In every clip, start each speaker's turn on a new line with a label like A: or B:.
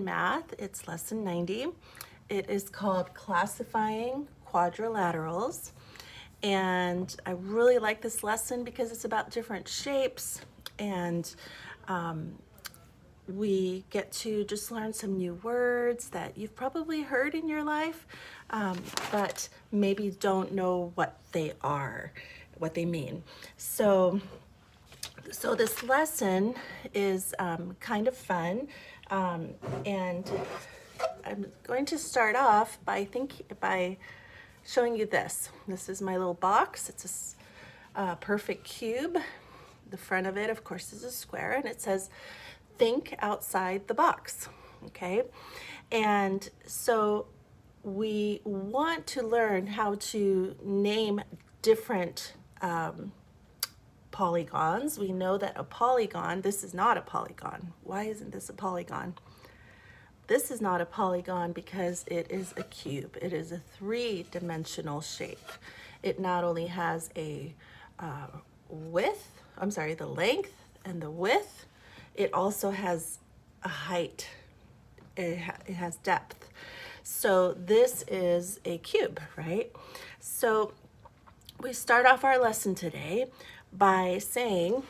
A: Math, it's lesson 90. It is called Classifying Quadrilaterals. And I really like this lesson because it's about different shapes and we get to just learn some new words that you've probably heard in your life, but maybe don't know what they are, what they mean. So this lesson is kind of fun, and I'm going to start off by showing you this. This is my little box. It's a perfect cube. The front of it, of course, is a square, and it says, "Think outside the box." Okay, and so we want to learn how to name different polygons. We know that a polygon, this is not a polygon. Why isn't this a polygon? This is not a polygon because it is a cube. It is a three-dimensional shape. It not only has a the length and the width, it also has a height. It has depth. So this is a cube, right? So we start off our lesson today by saying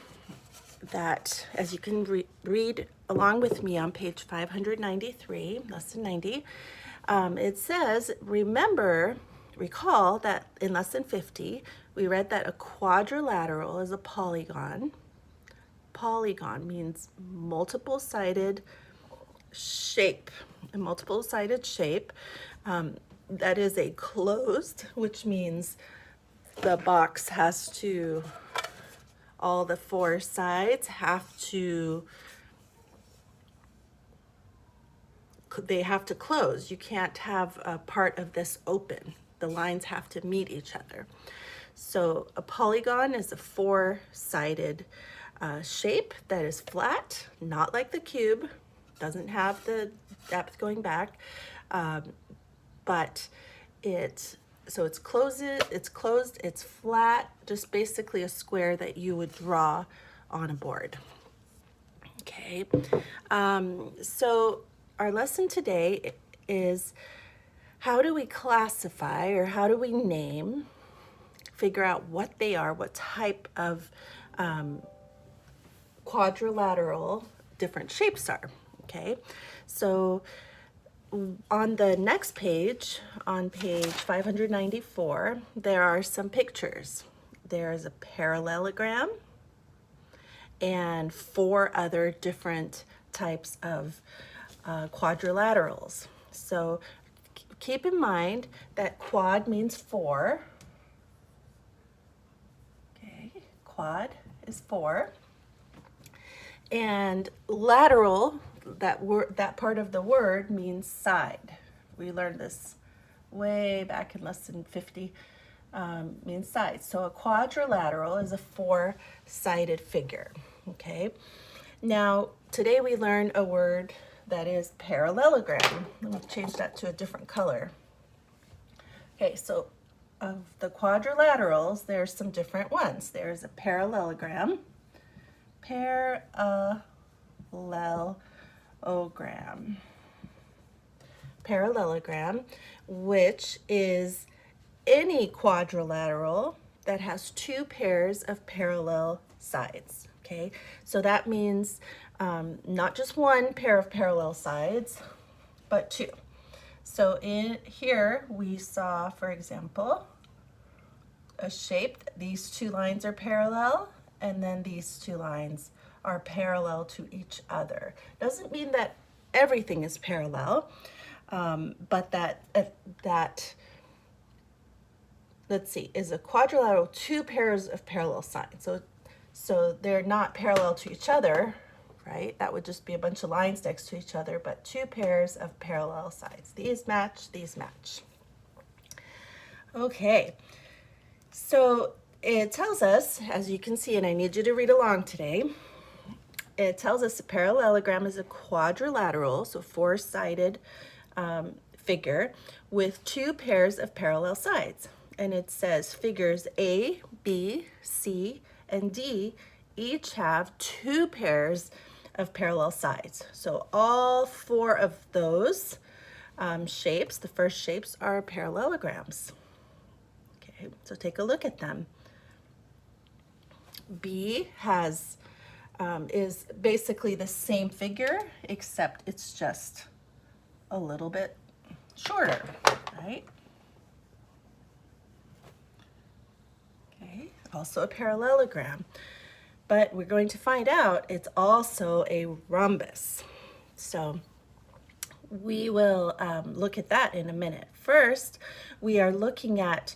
A: that, as you can read along with me on page 593, lesson 90, it says, recall that in lesson 50, we read that a quadrilateral is a polygon. Polygon means multiple-sided shape, a multiple-sided shape that is a closed, which means the box has to, all the four sides have to, they have to close. You can't have a part of this open. The lines have to meet each other. So a polygon is a four-sided shape that is flat, not like the cube, doesn't have the depth going back, but it's closed, it's flat, just basically a square that you would draw on a board. Okay, so our lesson today is how do we classify, or how do we name, figure out what they are, what type of quadrilateral different shapes are. Okay, so on the next page, on page 594, there are some pictures. There's a parallelogram and four other different types of quadrilaterals. So keep in mind that quad means four. Okay, quad is four. And lateral, that part of the word means side. We learned this way back in lesson 50, means side. So a quadrilateral is a four-sided figure, okay? Now, today we learned a word that is parallelogram. Let me change that to a different color. Okay, so of the quadrilaterals, there's some different ones. There's a parallelogram, parallelogram, which is any quadrilateral that has two pairs of parallel sides. Okay, so that means not just one pair of parallel sides, but two. So in here we saw, for example, a shape. These two lines are parallel, and then these two lines are parallel to each other. Doesn't mean that everything is parallel, but that let's see, is a quadrilateral two pairs of parallel sides. So they're not parallel to each other, right? That would just be a bunch of lines next to each other, but two pairs of parallel sides. These match, these match. Okay, so it tells us, as you can see, and I need you to read along today, it tells us a parallelogram is a quadrilateral, so four-sided figure with two pairs of parallel sides. And it says figures A, B, C, and D each have two pairs of parallel sides. So all 4 of those shapes, the first shapes, are parallelograms. Okay, so take a look at them. B is basically the same figure, except it's just a little bit shorter, right? Okay, also a parallelogram. But we're going to find out it's also a rhombus. So we will look at that in a minute. First, we are looking at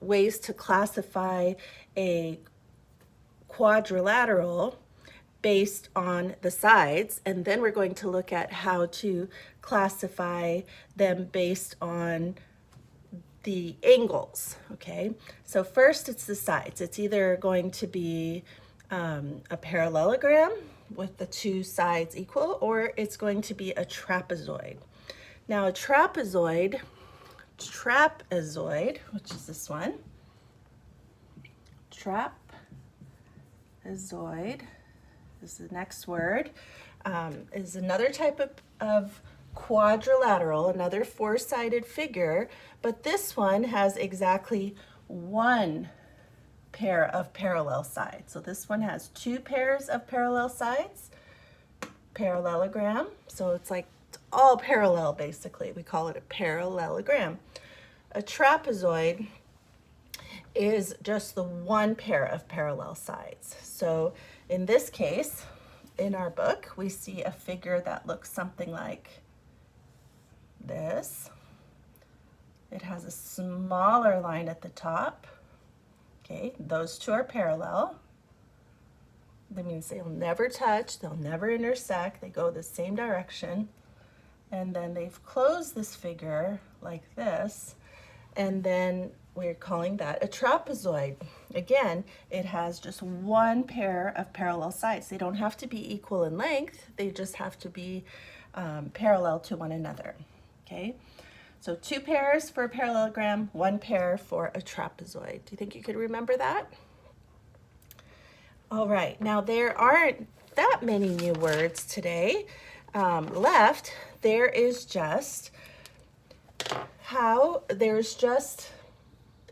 A: ways to classify a quadrilateral based on the sides, and then we're going to look at how to classify them based on the angles, okay? So first it's the sides. It's either going to be a parallelogram with the 2 sides equal, or it's going to be a trapezoid. Now a trapezoid, which is this one, trapezoid is the next word, is another type of quadrilateral, another 4-sided figure, but this one has exactly 1 pair of parallel sides. So this one has 2 pairs of parallel sides, parallelogram. So it's like all parallel basically. We call it a parallelogram. A trapezoid is just the 1 pair of parallel sides. So in this case, in our book, we see a figure that looks something like this. It has a smaller line at the top. Okay, those 2 are parallel. That means they'll never touch, they'll never intersect, they go the same direction. And then they've closed this figure like this, and then we're calling that a trapezoid. Again, it has just 1 pair of parallel sides. They don't have to be equal in length, they just have to be parallel to one another, okay? So 2 pairs for a parallelogram, 1 pair for a trapezoid. Do you think you could remember that? All right, now there aren't that many new words today left. There's just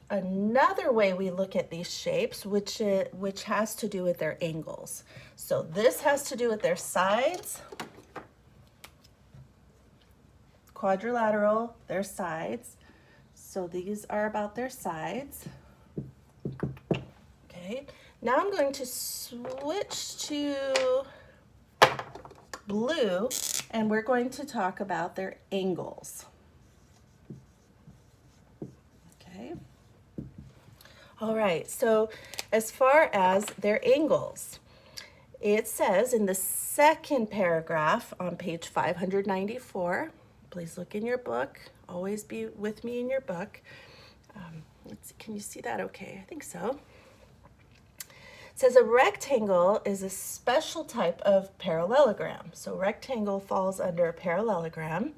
A: another way we look at these shapes, which has to do with their angles. So this has to do with their sides, quadrilateral, their sides. So these are about their sides. Okay, now I'm going to switch to blue, and we're going to talk about their angles. Okay. All right, so as far as their angles, it says in the second paragraph on page 594, please look in your book, always be with me in your book. Let's see, can you see that okay? I think so. It says a rectangle is a special type of parallelogram. So rectangle falls under a parallelogram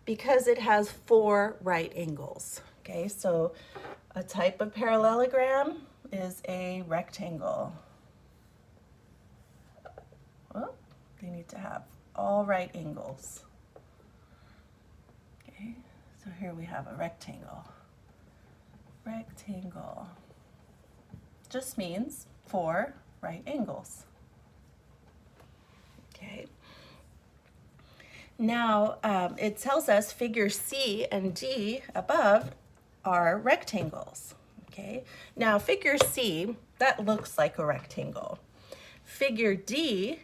A: because it has 4 right angles. Okay, so a type of parallelogram is a rectangle. Well, they need to have all right angles. Okay, so here we have a rectangle. Rectangle just means 4 right angles. Okay. Now it tells us figure C and D above are rectangles. Okay. Now figure C, that looks like a rectangle. Figure D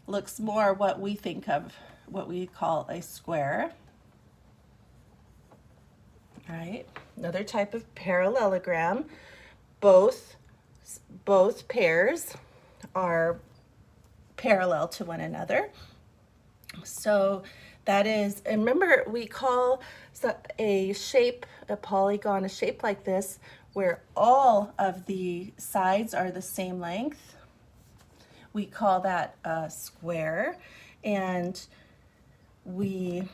A: looks more what we think of, what we call a square. All right, another type of parallelogram. Both pairs are parallel to one another. So that is, and remember we call a shape, a polygon, a shape like this, where all of the sides are the same length. We call that a square. And let's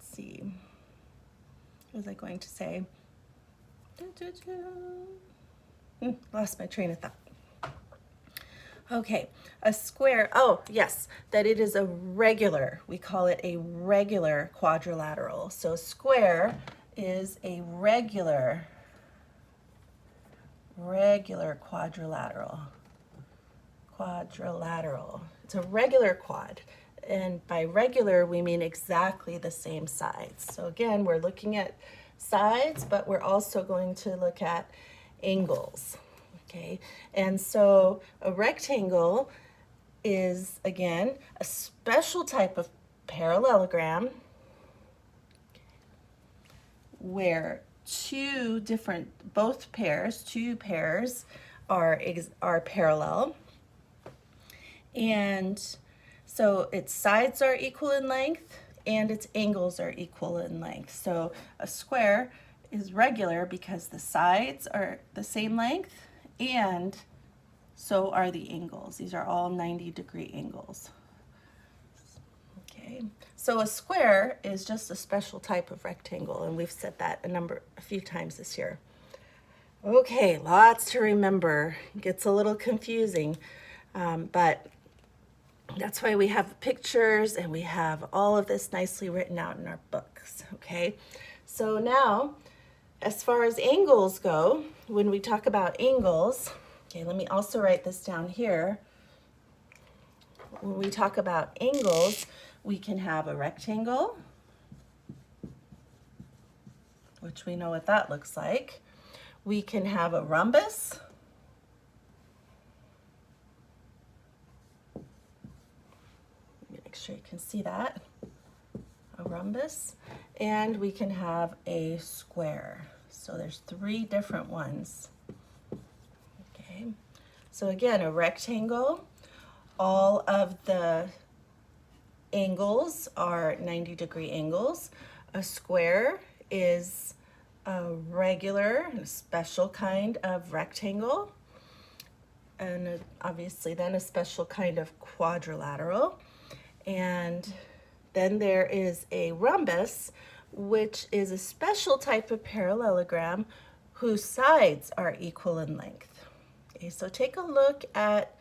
A: see, what was I going to say? Lost my train of thought. Okay, a square, oh yes, that it is a regular, we call it a regular quadrilateral. So a square is a regular quadrilateral. Quadrilateral. It's a regular quad. And by regular, we mean exactly the same sides. So again, we're looking at sides, but we're also going to look at angles. Okay, and so a rectangle is, again, a special type of parallelogram where two pairs are parallel. And so its sides are equal in length and its angles are equal in length. So a square is regular because the sides are the same length and so are the angles. These are all 90-degree angles. Okay, so a square is just a special type of rectangle, and we've said that a few times this year. Okay, lots to remember. It gets a little confusing, but that's why we have pictures and we have all of this nicely written out in our books, okay? So now, as far as angles go, when we talk about angles, okay, let me also write this down here. When we talk about angles, we can have a rectangle, which we know what that looks like. We can have a rhombus. Make sure you can see that. A rhombus. And we can have a square. So there's 3 different ones. Okay. So again, a rectangle, all of the angles are 90-degree angles. A square is a regular, a special kind of rectangle, and obviously then a special kind of quadrilateral. And then there is a rhombus, which is a special type of parallelogram whose sides are equal in length. Okay, so take a look at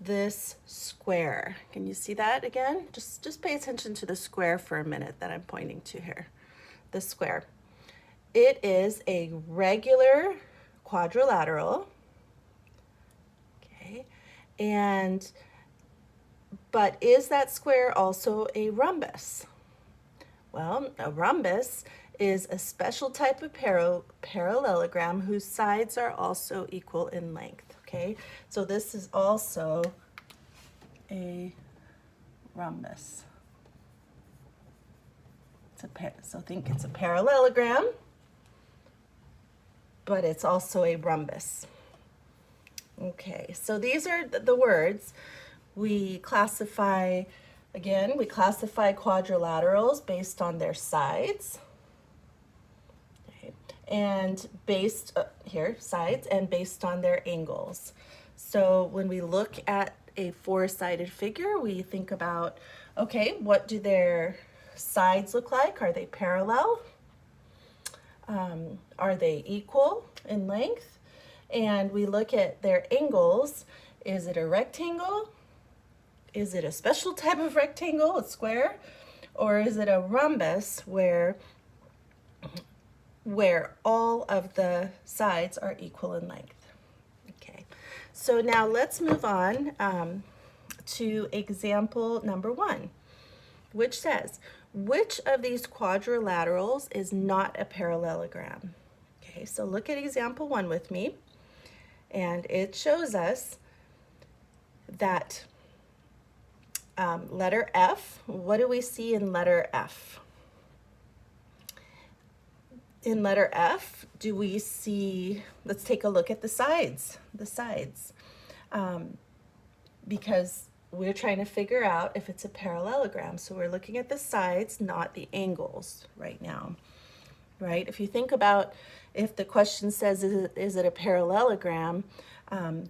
A: this square. Can you see that again? Just pay attention to the square for a minute that I'm pointing to here. The square. It is a regular quadrilateral. Okay, but is that square also a rhombus? Well, a rhombus is a special type of parallelogram whose sides are also equal in length. Okay, so this is also a rhombus. So think it's a parallelogram, but it's also a rhombus. Okay, so these are the words. We classify quadrilaterals based on their sides. And sides and based on their angles. So when we look at a 4-sided figure, we think about, okay, what do their sides look like? Are they parallel? Are they equal in length? And we look at their angles. Is it a rectangle? Is it a special type of rectangle, a square? Or is it a rhombus where all of the sides are equal in length? Okay, so now let's move on to example number 1, which says, which of these quadrilaterals is not a parallelogram? Okay, so look at example 1 with me, and it shows us that letter F, what do we see in letter F? In letter F, do we see, let's take a look at the sides, because we're trying to figure out if it's a parallelogram. So we're looking at the sides, not the angles right now, right? If you think about, if the question says, is it a parallelogram,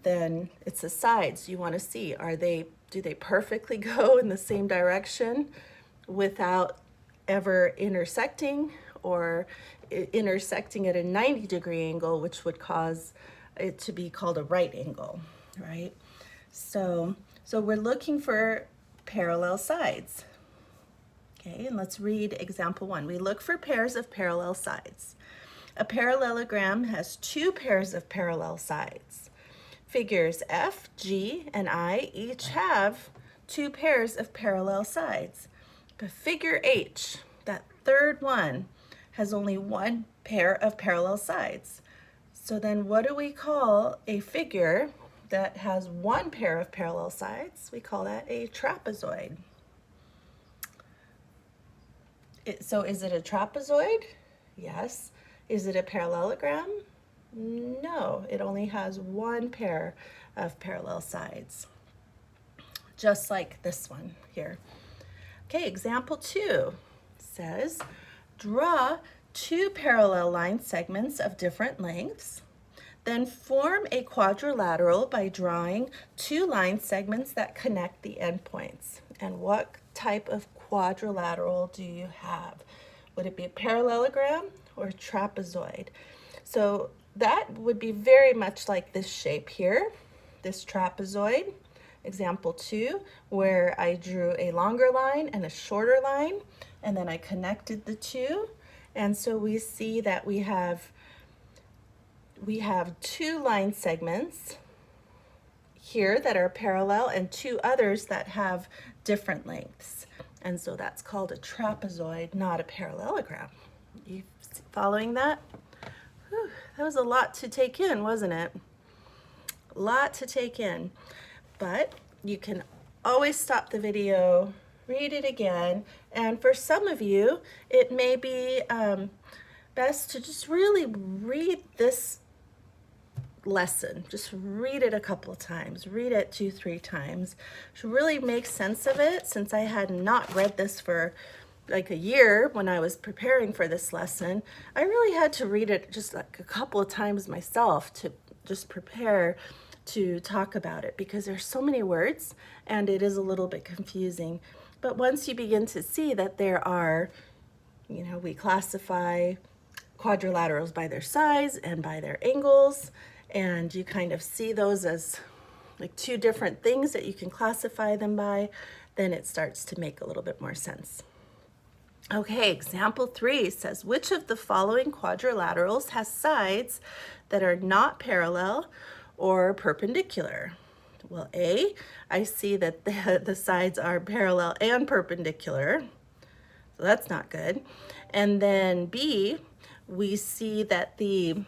A: then it's the sides you want to see. Do they perfectly go in the same direction without ever intersecting, or intersecting at a 90-degree angle, which would cause it to be called a right angle, right? So we're looking for parallel sides. Okay, and let's read example 1. We look for pairs of parallel sides. A parallelogram has 2 pairs of parallel sides. Figures F, G, and I each have 2 pairs of parallel sides. But figure H, that third one, has only 1 pair of parallel sides. So then what do we call a figure that has 1 pair of parallel sides? We call that a trapezoid. So is it a trapezoid? Yes. Is it a parallelogram? No, it only has 1 pair of parallel sides, just like this one here. Okay, example 2 says, draw 2 parallel line segments of different lengths, then form a quadrilateral by drawing 2 line segments that connect the endpoints. And what type of quadrilateral do you have? Would it be a parallelogram or a trapezoid? So that would be very much like this shape here, this trapezoid. Example 2, where I drew a longer line and a shorter line, and then I connected the 2. And so we see that we have 2 line segments here that are parallel and 2 others that have different lengths. And so that's called a trapezoid, not a parallelogram. You following that? Whew, that was a lot to take in, wasn't it? A lot to take in. But you can always stop the video, read it again, and for some of you, it may be best to just really read this lesson. Just read it a couple of times. Read it 2-3 times to really make sense of it, since I had not read this for like a year when I was preparing for this lesson. I really had to read it just like a couple of times myself to just prepare to talk about it, because there's so many words and it is a little bit confusing. But once you begin to see that there are, we classify quadrilaterals by their size and by their angles, and you kind of see those as like 2 different things that you can classify them by, then it starts to make a little bit more sense. Okay, example 3 says, which of the following quadrilaterals has sides that are not parallel or perpendicular? Well, A, I see that the sides are parallel and perpendicular, so that's not good. And then B, we see that the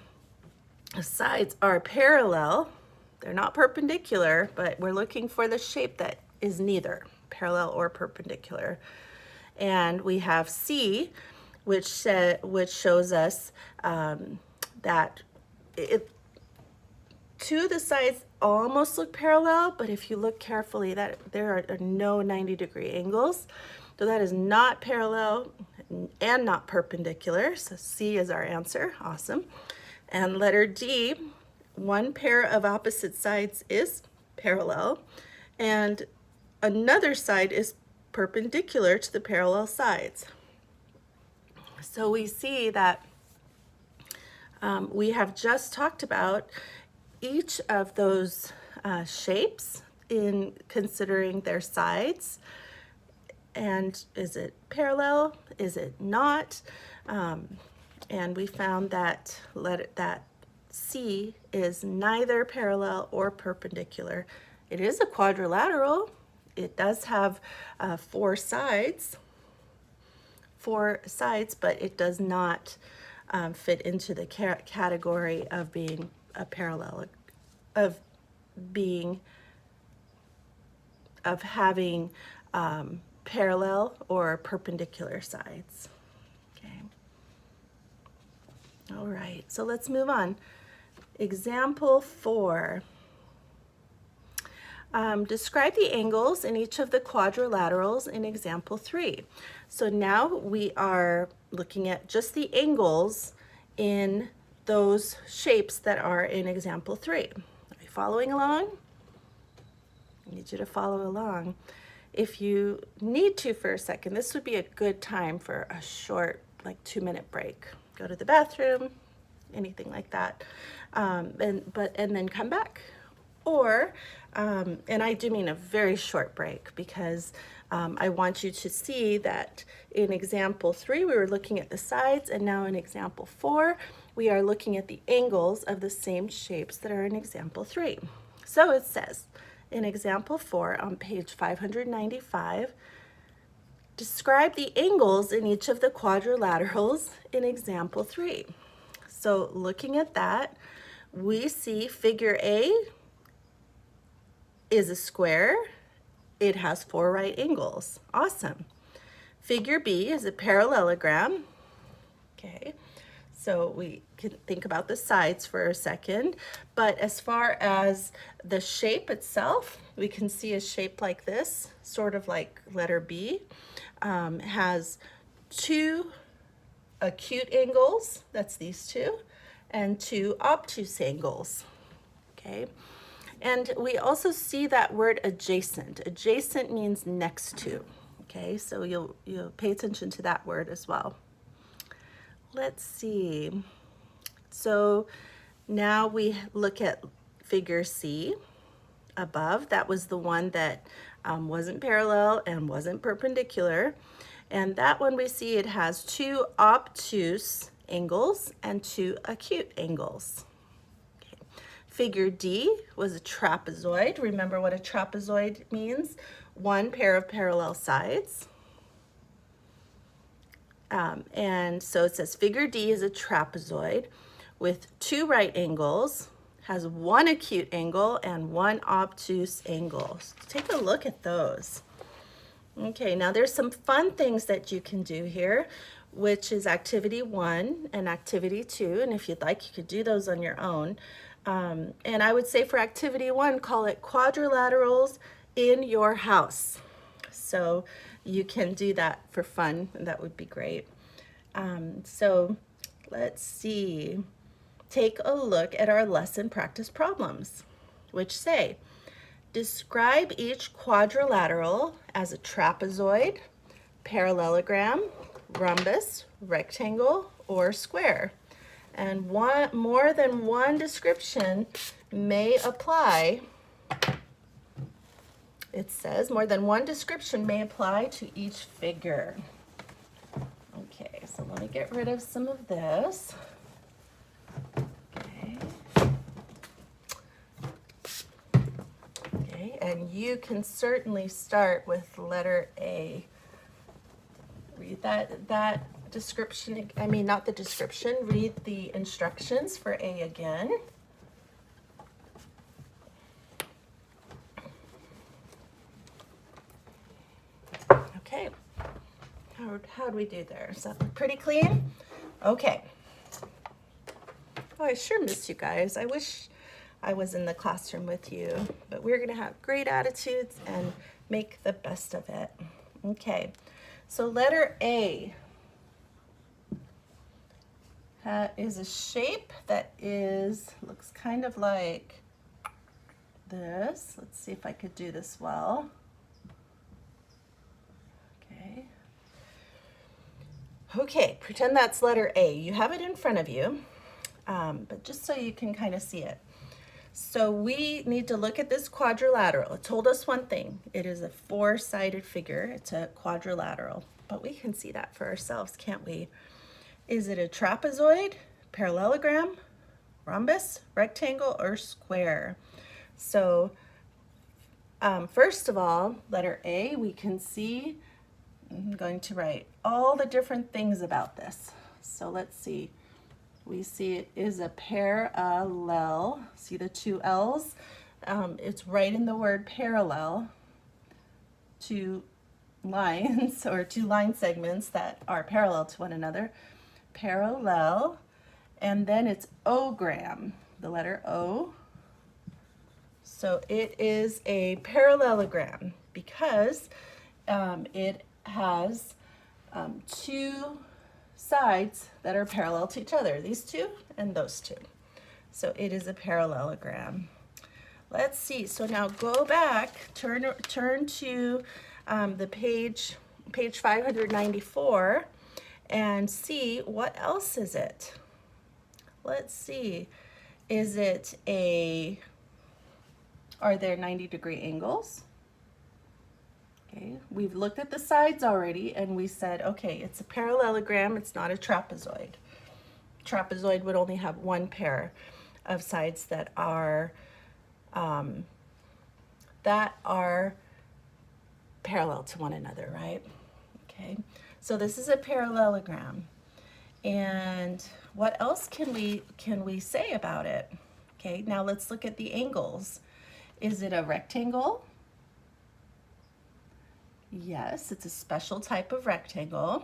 A: sides are parallel. They're not perpendicular, but we're looking for the shape that is neither parallel or perpendicular. And we have C, which shows us that 2 of the sides almost look parallel, but if you look carefully, that there are no 90-degree angles. So that is not parallel and not perpendicular. So C is our answer. Awesome. And letter D, 1 pair of opposite sides is parallel, and another side is perpendicular to the parallel sides. So we see that we have just talked about each of those shapes in considering their sides. And is it parallel? Is it not? And we found that C is neither parallel or perpendicular. It is a quadrilateral. It does have 4 sides, but it does not fit into the category of being a parallel, of having parallel or perpendicular sides. Okay. All right, so let's move on. Example 4. Describe the angles in each of the quadrilaterals in example 3. So now we are looking at just the angles in those shapes that are in example 3. Are you following along? I need you to follow along. If you need to for a second, this would be a good time for a short, like 2-minute break. Go to the bathroom, anything like that, and then come back. Or and I do mean a very short break, because I want you to see that in example 3, we were looking at the sides, and now in example 4, we are looking at the angles of the same shapes that are in example 3. So it says in example 4 on page 595, describe the angles in each of the quadrilaterals in example 3. So looking at that, we see figure A is a square. It has 4 right angles. Awesome. Figure B is a parallelogram. Okay, so we can think about the sides for a second. But as far as the shape itself, we can see a shape like this, sort of like letter B. Has 2 acute angles, that's these 2, and 2 obtuse angles. Okay. And we also see that word adjacent. Adjacent means next to. Okay, so you'll pay attention to that word as well. Let's see. So now we look at figure C above. That was the one that wasn't parallel and wasn't perpendicular. And that one we see it has 2 obtuse angles and 2 acute angles. Figure D was a trapezoid. Remember what a trapezoid means? 1 pair of parallel sides. And so it says figure D is a trapezoid with 2 right angles, has 1 acute angle and 1 obtuse angle. So take a look at those. Okay, now there's some fun things that you can do here, which is activity 1 and activity 2. And if you'd like, you could do those on your own. And I would say for activity 1, call it quadrilaterals in your house. So you can do that for fun, and that would be great. So let's see. Take a look at our lesson practice problems, which say, describe each quadrilateral as a trapezoid, parallelogram, rhombus, rectangle, or square. And more than one description may apply. It says more than one description may apply to each figure. Okay, so let me get rid of some of this. Okay. Okay, and you can certainly start with letter A. Read that description, I mean, not the description, read the instructions for A again. Okay, how'd we do there? Does that look pretty clean? Okay. Oh, I sure miss you guys. I wish I was in the classroom with you, but we're gonna have great attitudes and make the best of it. Okay, so letter A is a shape that looks kind of like this. Let's see if I could do this well. Okay. Okay, pretend that's letter A. You have it in front of you, but just so you can kind of see it. So we need to look at this quadrilateral. It told us one thing. It is a 4-sided figure. It's a quadrilateral, but we can see that for ourselves, can't we? Is it a trapezoid, parallelogram, rhombus, rectangle, or square? So first of all, letter A, we can see, I'm going to write all the different things about this. So let's see. We see it is a parallel. See the 2 L's? It's right in the word parallel. 2 lines or 2 line segments that are parallel to one another. Parallel, and then it's ogram, the letter O. So it is a parallelogram because it has 2 sides that are parallel to each other, these 2 and those 2. So it is a parallelogram. Let's see, so now go back, turn to the page 594, and see what else is it. Let's see, is it a Are there 90-degree angles? Okay, we've looked at the sides already and we said, okay, it's a parallelogram, it's not a trapezoid. Trapezoid would only have one pair of sides that are parallel to one another, right? Okay, so this is a parallelogram. And what else can we say about it? Okay, now let's look at the angles. Is it a rectangle? Yes, it's a special type of rectangle.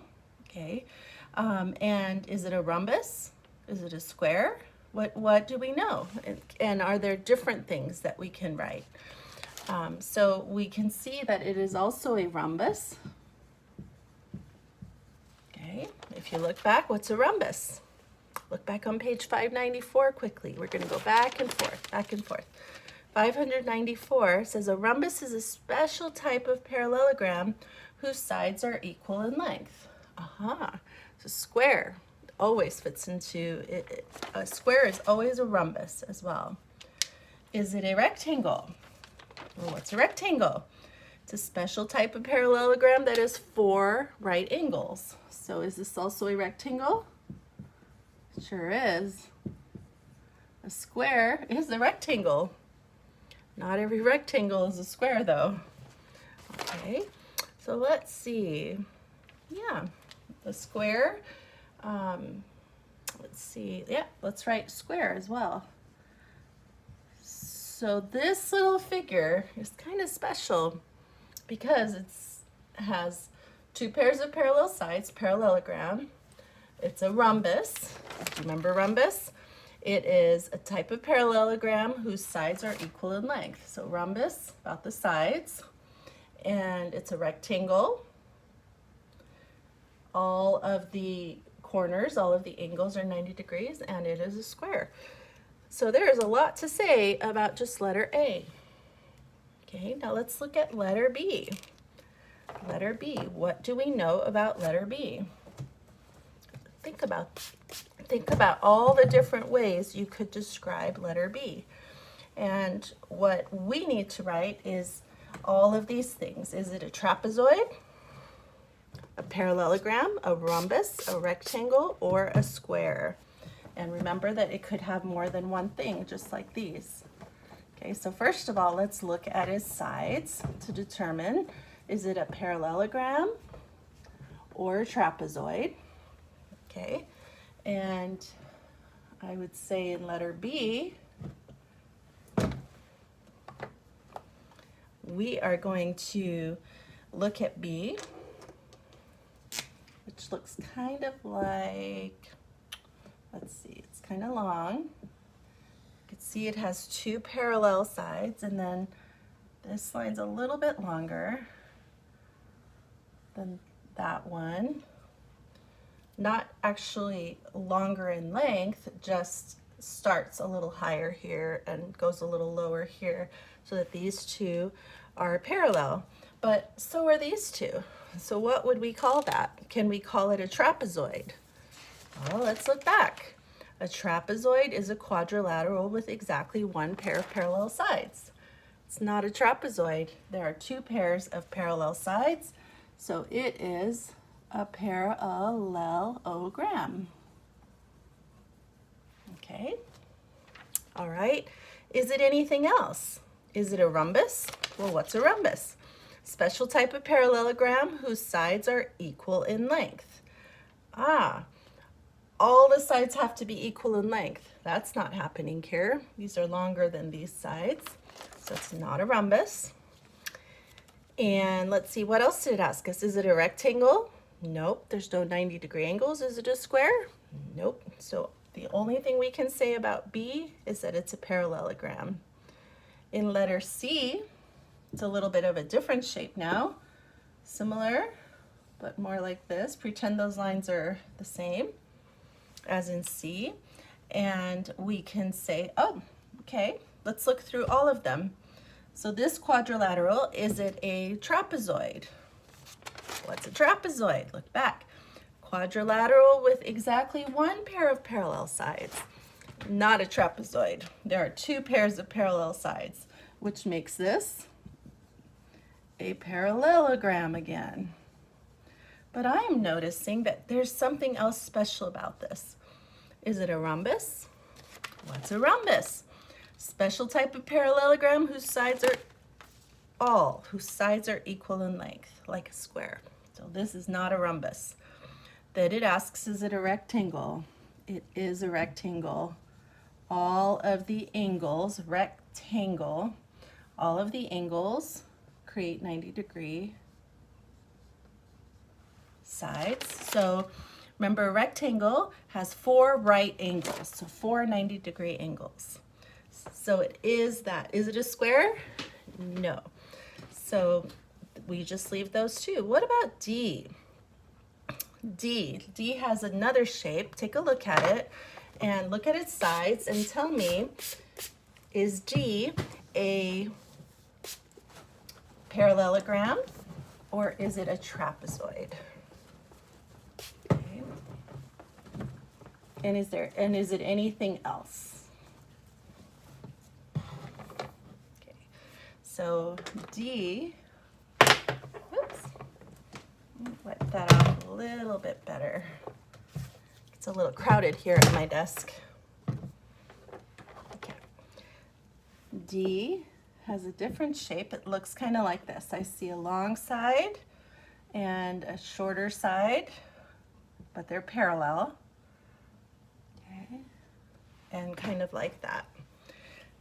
A: Okay, and is it a rhombus? Is it a square? What do we know? And are there different things that we can write? So we can see that it is also a rhombus. Okay, if you look back, what's a rhombus? Look back on page 594 quickly. We're going to go back and forth, back and forth. 594 says a rhombus is a special type of parallelogram whose sides are equal in length. So square always fits into it. A square is always a rhombus as well. Is it a rectangle? Well, what's a rectangle? It's a special type of parallelogram that has 4 right angles. So is this also a rectangle? Sure is. A square is a rectangle. Not every rectangle is a square though. Okay, so let's see. Yeah, the square. Let's see. Yeah, let's write square as well. So this little figure is kind of special because it has 2 pairs of parallel sides, parallelogram. It's a rhombus. Remember rhombus? It is a type of parallelogram whose sides are equal in length. So rhombus, about the sides, and it's a rectangle. All of the corners, all of the angles are 90 degrees, and it is a square. So there is a lot to say about just letter A. Okay, now let's look at letter B. Letter B, what do we know about letter B? Think about all the different ways you could describe letter B. And what we need to write is all of these things. Is it a trapezoid, a parallelogram, a rhombus, a rectangle, or a square? And remember that it could have more than one thing, just like these. Okay, so first of all, let's look at its sides to determine, is it a parallelogram or a trapezoid? Okay, and I would say in letter B, we are going to look at B, which looks kind of like, let's see, it's kind of long. You can see it has 2 parallel sides, and then this line's a little bit longer than that one. Not actually longer in length, just starts a little higher here and goes a little lower here, so that these 2 are parallel. But so are these 2. So what would we call that? Can we call it a trapezoid? Well, let's look back. A trapezoid is a quadrilateral with exactly 1 pair of parallel sides. It's not a trapezoid. There are 2 pairs of parallel sides, so it is a parallelogram. Okay, all right. Is it anything else? Is it a rhombus? Well, what's a rhombus? Special type of parallelogram whose sides are equal in length. All the sides have to be equal in length. That's not happening here. These are longer than these sides, so it's not a rhombus. And let's see, what else did it ask us? Is it a rectangle? Nope, there's no 90-degree angles. Is it a square? Nope. So the only thing we can say about B is that it's a parallelogram. In letter C, it's a little bit of a different shape now. Similar, but more like this. Pretend those lines are the same as in C. And we can say, oh, okay, let's look through all of them. So this quadrilateral, is it a trapezoid? What's a trapezoid? Look back. Quadrilateral with exactly 1 pair of parallel sides. Not a trapezoid. There are 2 pairs of parallel sides. which makes this a parallelogram again. But I am noticing that there's something else special about this. Is it a rhombus? What's a rhombus? Special type of parallelogram whose sides are equal in length, like a square. So this is not a rhombus. Then it asks, is it a rectangle? It is a rectangle. All of the angles, rectangle, all of the angles create 90-degree sides. So remember, a rectangle has 4 right angles, so 4 90-degree angles. So it is that. Is it a square? No. So we just leave those two. What about D? D has another shape. Take a look at it and look at its sides and tell me, is D a parallelogram or is it a trapezoid? Okay. And is it anything else? Okay. So D, oops, wet that off a little bit better. It's a little crowded here at my desk. Okay. D has a different shape. It looks kind of like this. I see a long side and a shorter side, but they're parallel. Okay. And kind of like that.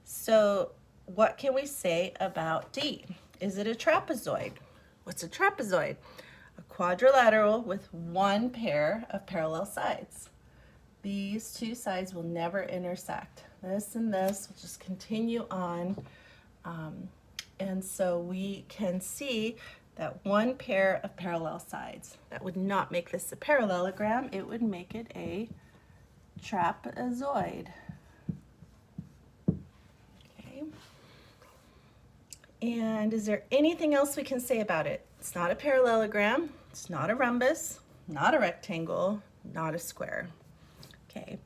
A: So what can we say about D? Is it a trapezoid? What's a trapezoid? A quadrilateral with one pair of parallel sides. These two sides will never intersect. This and this will just continue on. And so we can see that one pair of parallel sides. That would not make this a parallelogram. It would make it a trapezoid. Okay. And is there anything else we can say about it? It's not a parallelogram. It's not a rhombus, not a rectangle, not a square. Okay,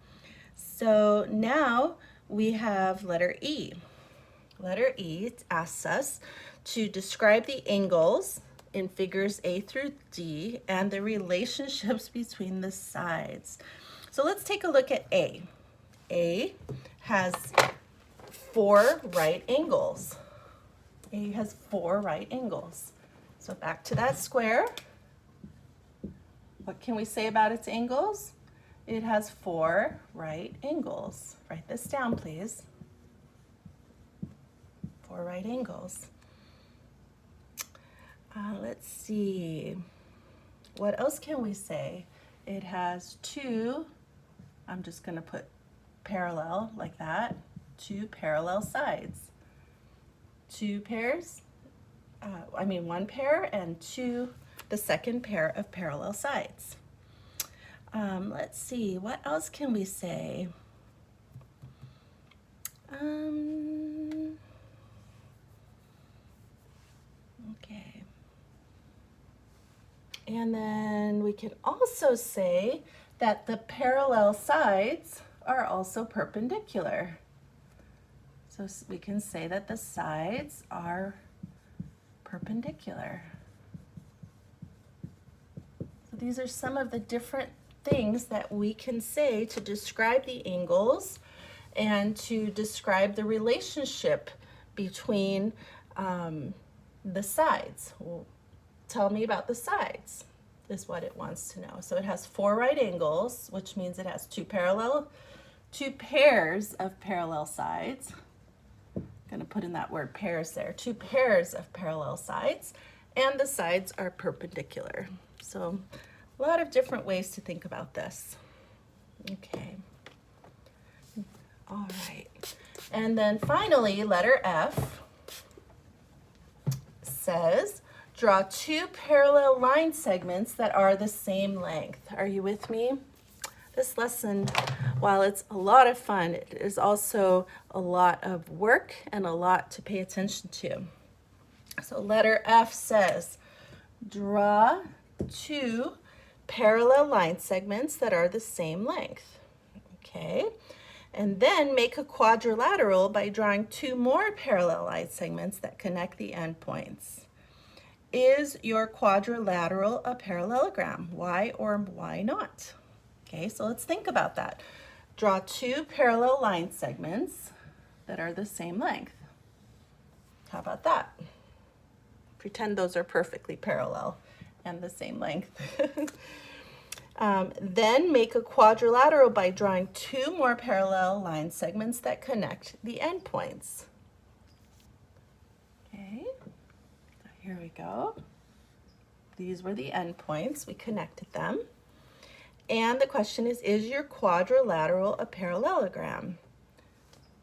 A: so now we have letter E. Letter E asks us to describe the angles in figures A through D and the relationships between the sides. So let's take a look at A. A has 4 right angles. A has 4 right angles. So back to that square. What can we say about its angles? It has 4 right angles. Write this down, please. 4 right angles. Let's see. What else can we say? It has 2, I'm just going to put parallel like that, 2 parallel sides. 2 pairs, one pair and 2, the second pair of parallel sides. Let's see, what else can we say? Okay. And then we can also say that the parallel sides are also perpendicular. So we can say that the sides are perpendicular. So these are some of the different things that we can say to describe the angles and to describe the relationship between the sides. Well, tell me about the sides is what it wants to know. So it has 4 right angles, which means it has 2 pairs of parallel sides. I'm going to put in that word pairs there. 2 pairs of parallel sides, and the sides are perpendicular. So a lot of different ways to think about this. Okay. All right. And then finally, letter F says, draw 2 parallel line segments that are the same length. Are you with me? This lesson, while it's a lot of fun, it is also a lot of work and a lot to pay attention to. So letter F says, draw 2 parallel line segments that are the same length. Okay, And then make a quadrilateral by drawing 2 more parallel line segments that connect the endpoints. Is your quadrilateral a parallelogram? Why or why not? Okay, so let's think about that. Draw 2 parallel line segments that are the same length. How about that? Pretend those are perfectly parallel and the same length. Then make a quadrilateral by drawing 2 more parallel line segments that connect the endpoints. Okay, so here we go. These were the endpoints. We connected them. And the question is your quadrilateral a parallelogram?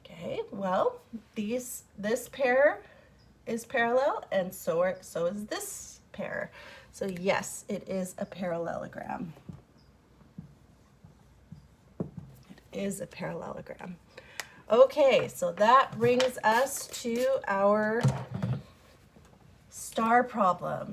A: Okay, well, this pair is parallel, and so is this pair. So yes, it is a parallelogram. It is a parallelogram. Okay, so that brings us to our star problem.